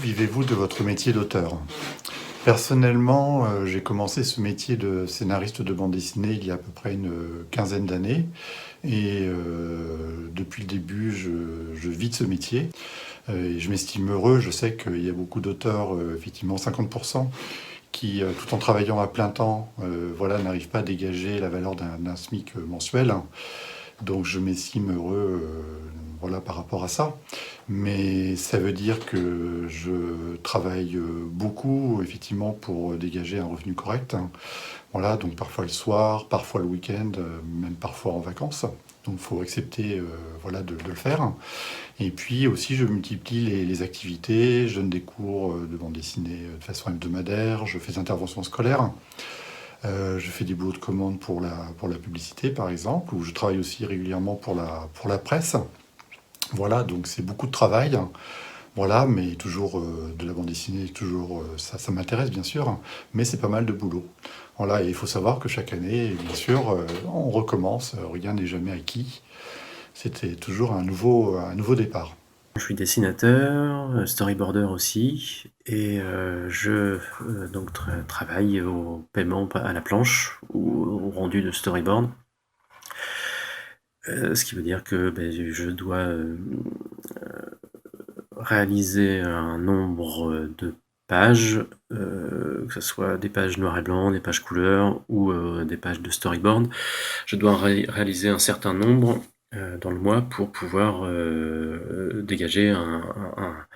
Vivez-vous de votre métier d'auteur? Personnellement, j'ai commencé ce métier de scénariste de bande dessinée il y a à peu près une quinzaine d'années et depuis le début, je vis de ce métier, et je m'estime heureux. Je sais qu'il y a beaucoup d'auteurs, effectivement 50 qui, tout en travaillant à plein temps, voilà, n'arrivent pas à dégager la valeur d'un SMIC mensuel. Donc je m'estime heureux, voilà, par rapport à ça. Mais ça veut dire que je travaille beaucoup, effectivement, pour dégager un revenu correct. Voilà, donc parfois le soir, parfois le week-end, même parfois en vacances. Donc il faut accepter, voilà, de le faire. Et puis aussi, je multiplie les activités. Je donne des cours de bande dessinée de façon hebdomadaire. Je fais des interventions scolaires. Je fais des boulots de commande pour la publicité, par exemple, ou je travaille aussi régulièrement pour la presse. Voilà, donc c'est beaucoup de travail. Voilà, mais toujours de la bande dessinée, toujours ça m'intéresse bien sûr, mais c'est pas mal de boulot. Voilà, et il faut savoir que chaque année, bien sûr, on recommence, rien n'est jamais acquis. C'était toujours un nouveau départ. Je suis dessinateur, storyboarder aussi, et je donc travaille au paiement à la planche ou au rendu de storyboard. Ce qui veut dire que je dois réaliser un nombre de pages, que ce soit des pages noir et blanc, des pages couleur ou des pages de storyboard. Je dois réaliser un certain nombre dans le mois pour pouvoir dégager un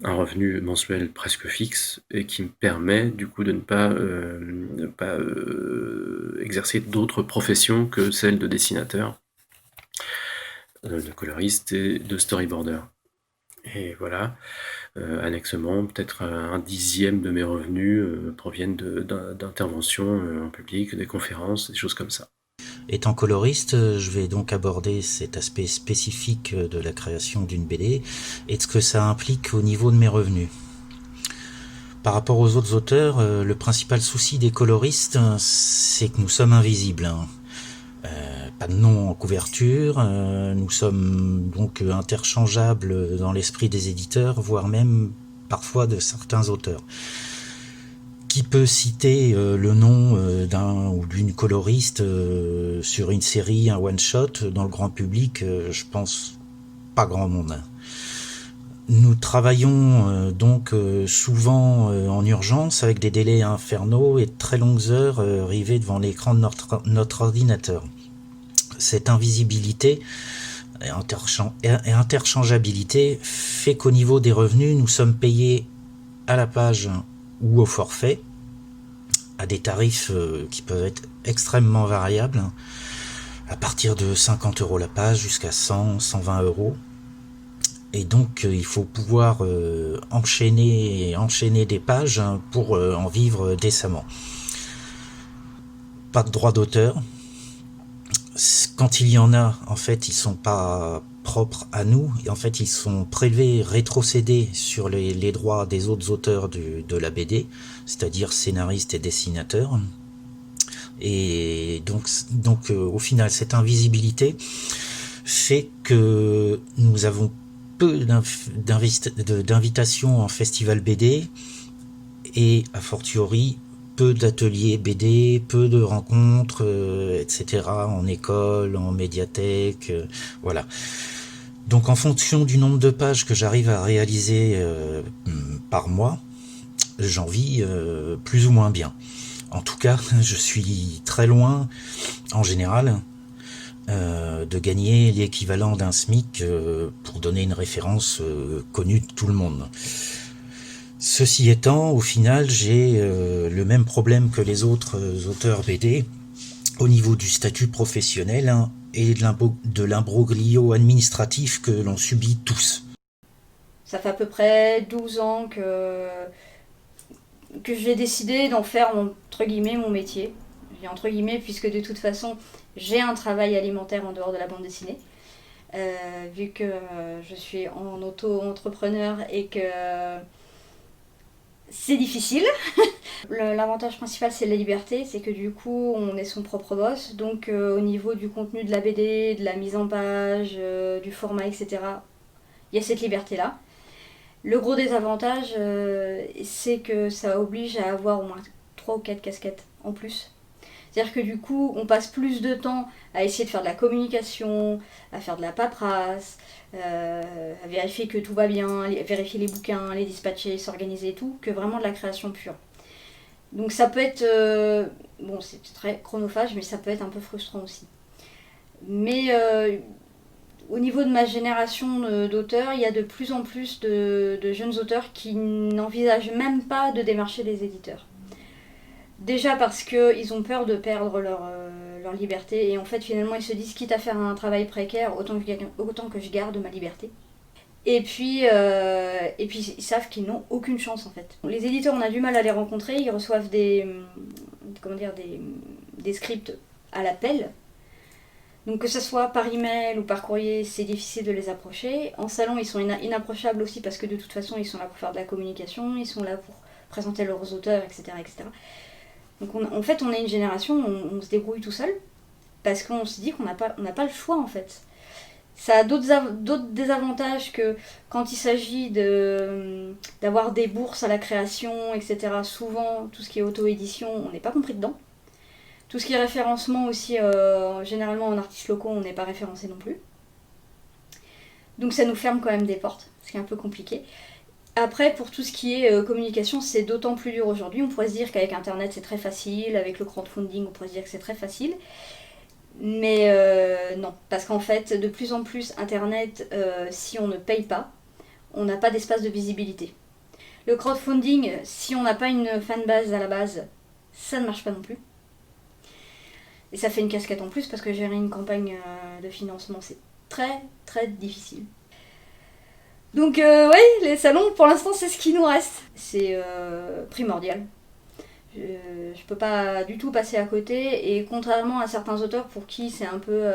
revenu mensuel presque fixe et qui me permet du coup de ne pas exercer d'autres professions que celle de dessinateur, de coloriste et de storyboarder. Et voilà, annexement, peut-être un dixième de mes revenus proviennent d'interventions en public, des conférences, des choses comme ça. Étant coloriste, je vais donc aborder cet aspect spécifique de la création d'une BD et de ce que ça implique au niveau de mes revenus. Par rapport aux autres auteurs, le principal souci des coloristes, c'est que nous sommes invisibles. Pas de nom en couverture, nous sommes donc interchangeables dans l'esprit des éditeurs, voire même parfois de certains auteurs. Qui peut citer le nom d'un ou d'une coloriste sur une série, un one-shot, dans le grand public? Je pense pas grand monde. Nous travaillons donc souvent en urgence avec des délais infernaux et de très longues heures rivées devant l'écran de notre ordinateur. Cette invisibilité et interchangeabilité fait qu'au niveau des revenus, nous sommes payés à la page ou au forfait, à des tarifs qui peuvent être extrêmement variables, à partir de 50 € la page jusqu'à 100, 120 €. Et donc il faut pouvoir enchaîner des pages pour en vivre décemment. Pas de droit d'auteur. Quand il y en a, en fait, ils sont pas propres à nous. Et en fait, ils sont prélevés, rétrocédés sur les droits des autres auteurs de la BD, c'est-à-dire scénaristes et dessinateurs. Et donc au final, cette invisibilité fait que nous avons peu d'invitations en festival BD et a fortiori peu d'ateliers BD, peu de rencontres, etc. en école, en médiathèque, voilà. Donc en fonction du nombre de pages que j'arrive à réaliser par mois, j'en vis plus ou moins bien. En tout cas, je suis très loin, en général, de gagner l'équivalent d'un SMIC pour donner une référence connue de tout le monde. Ceci étant, au final, j'ai le même problème que les autres auteurs BD au niveau du statut professionnel et de l'imbroglio administratif que l'on subit tous. Ça fait à peu près 12 ans que j'ai décidé d'en faire entre guillemets mon métier. J'ai entre guillemets puisque de toute façon j'ai un travail alimentaire en dehors de la bande dessinée. Vu que je suis en auto-entrepreneur et que c'est difficile. L'avantage principal c'est la liberté, c'est que du coup on est son propre boss. Donc au niveau du contenu de la BD, de la mise en page, du format, etc. Il y a cette liberté là. Le gros désavantage, c'est que ça oblige à avoir au moins 3 ou 4 casquettes en plus. C'est-à-dire que du coup, on passe plus de temps à essayer de faire de la communication, à faire de la paperasse, à vérifier que tout va bien, vérifier les bouquins, les dispatcher, s'organiser et tout, que vraiment de la création pure. Donc ça peut être... bon, c'est très chronophage, mais ça peut être un peu frustrant aussi. Mais au niveau de ma génération d'auteurs, il y a de plus en plus de jeunes auteurs qui n'envisagent même pas de démarcher des éditeurs. Déjà parce qu'ils ont peur de perdre leur liberté et en fait finalement ils se disent quitte à faire un travail précaire, autant que je garde ma liberté. Et puis ils savent qu'ils n'ont aucune chance en fait. Les éditeurs, on a du mal à les rencontrer, ils reçoivent des scripts à l'appel. Donc que ce soit par email ou par courrier, c'est difficile de les approcher. En salon, ils sont inapprochables aussi parce que de toute façon, ils sont là pour faire de la communication, ils sont là pour présenter leurs auteurs, etc. etc. Donc en fait, on est une génération où on se débrouille tout seul parce qu'on se dit qu'on n'a pas le choix en fait. Ça a d'autres désavantages que quand il s'agit d'avoir des bourses à la création, etc. Souvent, tout ce qui est auto-édition, on n'est pas compris dedans. Tout ce qui est référencement aussi, généralement en artistes locaux, on n'est pas référencé non plus. Donc ça nous ferme quand même des portes, ce qui est un peu compliqué. Après, pour tout ce qui est communication, c'est d'autant plus dur aujourd'hui. On pourrait se dire qu'avec Internet, c'est très facile. Avec le crowdfunding, on pourrait se dire que c'est très facile. Mais non, parce qu'en fait, de plus en plus, Internet, si on ne paye pas, on n'a pas d'espace de visibilité. Le crowdfunding, si on n'a pas une fanbase à la base, ça ne marche pas non plus. Et ça fait une casquette en plus parce que gérer une campagne de financement, c'est très très difficile. Donc ouais, les salons, pour l'instant, c'est ce qui nous reste. C'est primordial. Je peux pas du tout passer à côté. Et contrairement à certains auteurs pour qui c'est un peu...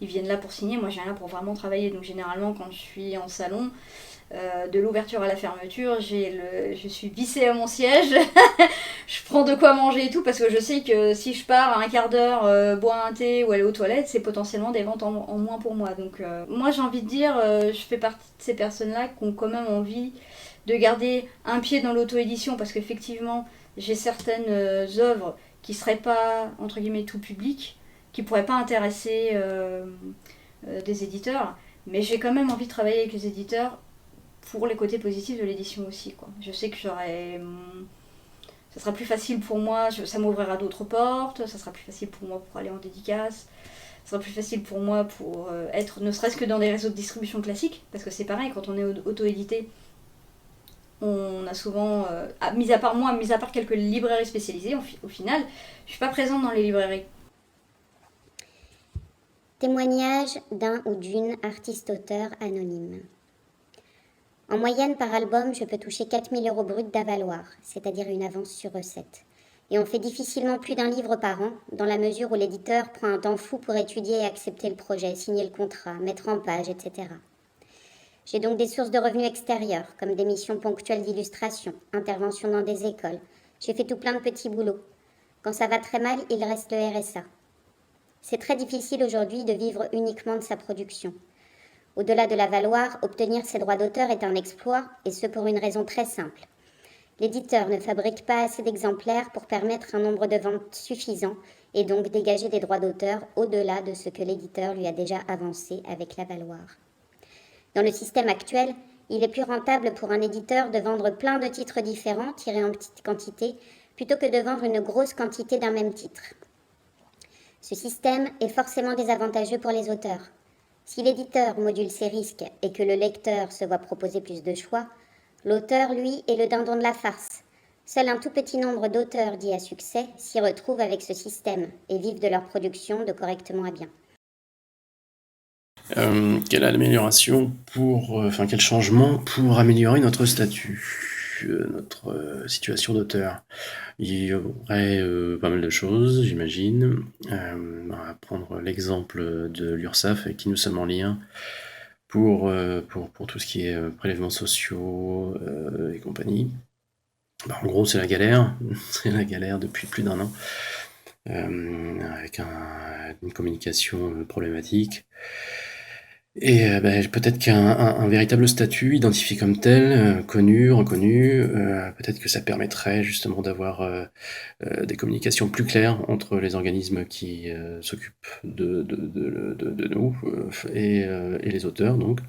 ils viennent là pour signer, moi je viens là pour vraiment travailler. Donc généralement, quand je suis en salon, de l'ouverture à la fermeture, je suis vissée à mon siège. Je prends de quoi manger et tout parce que je sais que si je pars à un quart d'heure boire un thé ou aller aux toilettes, c'est potentiellement des ventes en moins pour moi. Donc moi j'ai envie de dire, je fais partie de ces personnes-là qui ont quand même envie de garder un pied dans l'auto-édition parce qu'effectivement j'ai certaines œuvres qui seraient pas entre guillemets tout public, qui pourraient pas intéresser des éditeurs, mais j'ai quand même envie de travailler avec les éditeurs pour les côtés positifs de l'édition aussi, quoi. Je sais que ça sera plus facile pour moi, ça m'ouvrira d'autres portes, ça sera plus facile pour moi pour aller en dédicace, ça sera plus facile pour moi pour être ne serait-ce que dans des réseaux de distribution classiques, parce que c'est pareil, quand on est auto-édité, on a souvent, mis à part quelques librairies spécialisées, au final, je suis pas présente dans les librairies. Témoignage d'un ou d'une artiste-auteur anonyme. En moyenne, par album, je peux toucher 4 000 € bruts d'avaloir, c'est-à-dire une avance sur recette. Et on fait difficilement plus d'un livre par an, dans la mesure où l'éditeur prend un temps fou pour étudier et accepter le projet, signer le contrat, mettre en page, etc. J'ai donc des sources de revenus extérieures, comme des missions ponctuelles d'illustration, interventions dans des écoles. J'ai fait tout plein de petits boulots. Quand ça va très mal, il reste le RSA. C'est très difficile aujourd'hui de vivre uniquement de sa production. Au-delà de l'avaloir, obtenir ses droits d'auteur est un exploit, et ce pour une raison très simple. L'éditeur ne fabrique pas assez d'exemplaires pour permettre un nombre de ventes suffisant et donc dégager des droits d'auteur au-delà de ce que l'éditeur lui a déjà avancé avec l'avaloir. Dans le système actuel, il est plus rentable pour un éditeur de vendre plein de titres différents tirés en petite quantité plutôt que de vendre une grosse quantité d'un même titre. Ce système est forcément désavantageux pour les auteurs. Si l'éditeur module ses risques et que le lecteur se voit proposer plus de choix, l'auteur, lui, est le dindon de la farce. Seul un tout petit nombre d'auteurs dits à succès s'y retrouvent avec ce système et vivent de leur production de correctement à bien. Quelle amélioration quel changement pour améliorer notre statut, notre situation d'auteur? Il y aurait pas mal de choses, j'imagine. On va prendre l'exemple de l'URSSAF avec qui nous sommes en lien pour tout ce qui est prélèvements sociaux et compagnie. En gros, c'est la galère. C'est la galère depuis plus d'un an, avec une communication problématique. Et peut-être qu'un véritable statut identifié comme tel, connu, reconnu, peut-être que ça permettrait justement d'avoir des communications plus claires entre les organismes qui s'occupent de nous et les auteurs donc.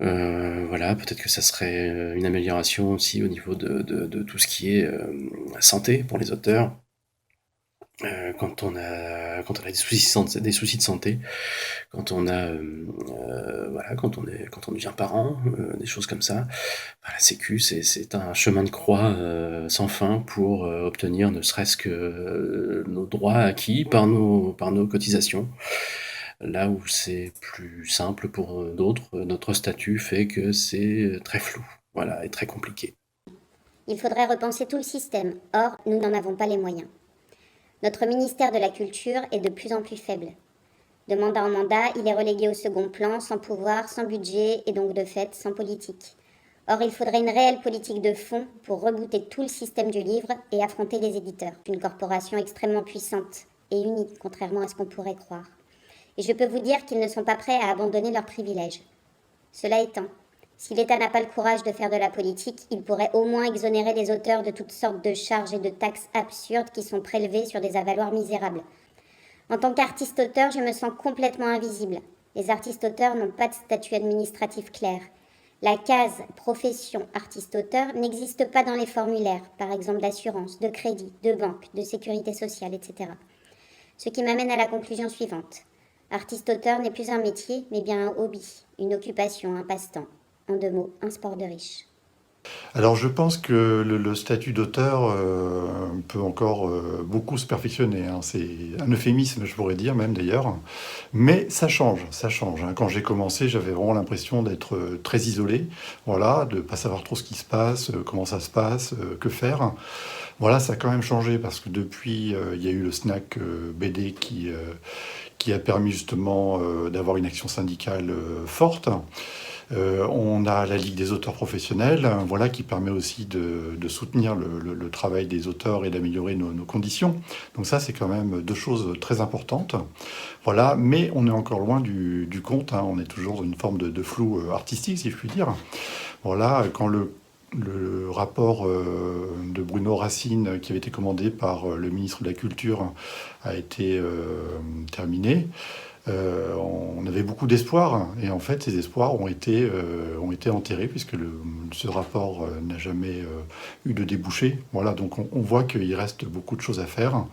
Voilà, peut-être que ça serait une amélioration aussi au niveau de tout ce qui est santé pour les auteurs. Quand on a des soucis de santé, quand on a voilà, quand on devient parent, des choses comme ça, bah, la sécu c'est un chemin de croix sans fin pour obtenir ne serait-ce que nos droits acquis par nos cotisations. Là où c'est plus simple pour d'autres, notre statut fait que c'est très flou, voilà, et très compliqué. Il faudrait repenser tout le système. Or, nous n'en avons pas les moyens. Notre ministère de la Culture est de plus en plus faible. De mandat en mandat, il est relégué au second plan, sans pouvoir, sans budget et donc de fait sans politique. Or, il faudrait une réelle politique de fond pour rebooter tout le système du livre et affronter les éditeurs. Une corporation extrêmement puissante et unie, contrairement à ce qu'on pourrait croire. Et je peux vous dire qu'ils ne sont pas prêts à abandonner leurs privilèges. Cela étant, si l'État n'a pas le courage de faire de la politique, il pourrait au moins exonérer les auteurs de toutes sortes de charges et de taxes absurdes qui sont prélevées sur des avaloirs misérables. En tant qu'artiste-auteur, je me sens complètement invisible. Les artistes-auteurs n'ont pas de statut administratif clair. La case profession artiste-auteur n'existe pas dans les formulaires, par exemple d'assurance, de crédit, de banque, de sécurité sociale, etc. Ce qui m'amène à la conclusion suivante. Artiste-auteur n'est plus un métier, mais bien un hobby, une occupation, un passe-temps. En 2 mots, un sport de riche. Alors je pense que le statut d'auteur peut encore beaucoup se perfectionner, hein. C'est un euphémisme, je pourrais dire même d'ailleurs. Mais ça change, hein. Quand j'ai commencé, j'avais vraiment l'impression d'être très isolé, voilà, de pas savoir trop ce qui se passe, comment ça se passe, que faire. Voilà, ça a quand même changé parce que depuis, il y a eu le snack BD qui a permis justement d'avoir une action syndicale forte. On a la Ligue des auteurs professionnels, voilà, qui permet aussi de soutenir le travail des auteurs et d'améliorer nos conditions. Donc ça, c'est quand même 2 choses très importantes. Voilà, mais on est encore loin du compte, hein. On est toujours dans une forme de flou artistique, si je puis dire. Voilà, quand le rapport de Bruno Racine, qui avait été commandé par le ministre de la Culture, a été terminé, on avait beaucoup d'espoir, et en fait ces espoirs ont été enterrés puisque ce rapport n'a jamais eu de débouché. Voilà, donc on voit qu'il reste beaucoup de choses à faire.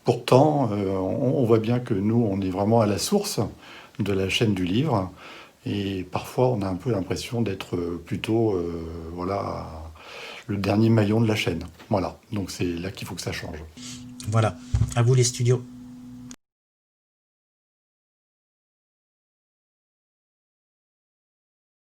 Pourtant, on voit bien que nous, on est vraiment à la source de la chaîne du livre, et parfois on a un peu l'impression d'être plutôt voilà, le dernier maillon de la chaîne. Voilà, donc c'est là qu'il faut que ça change. Voilà, à vous les studios.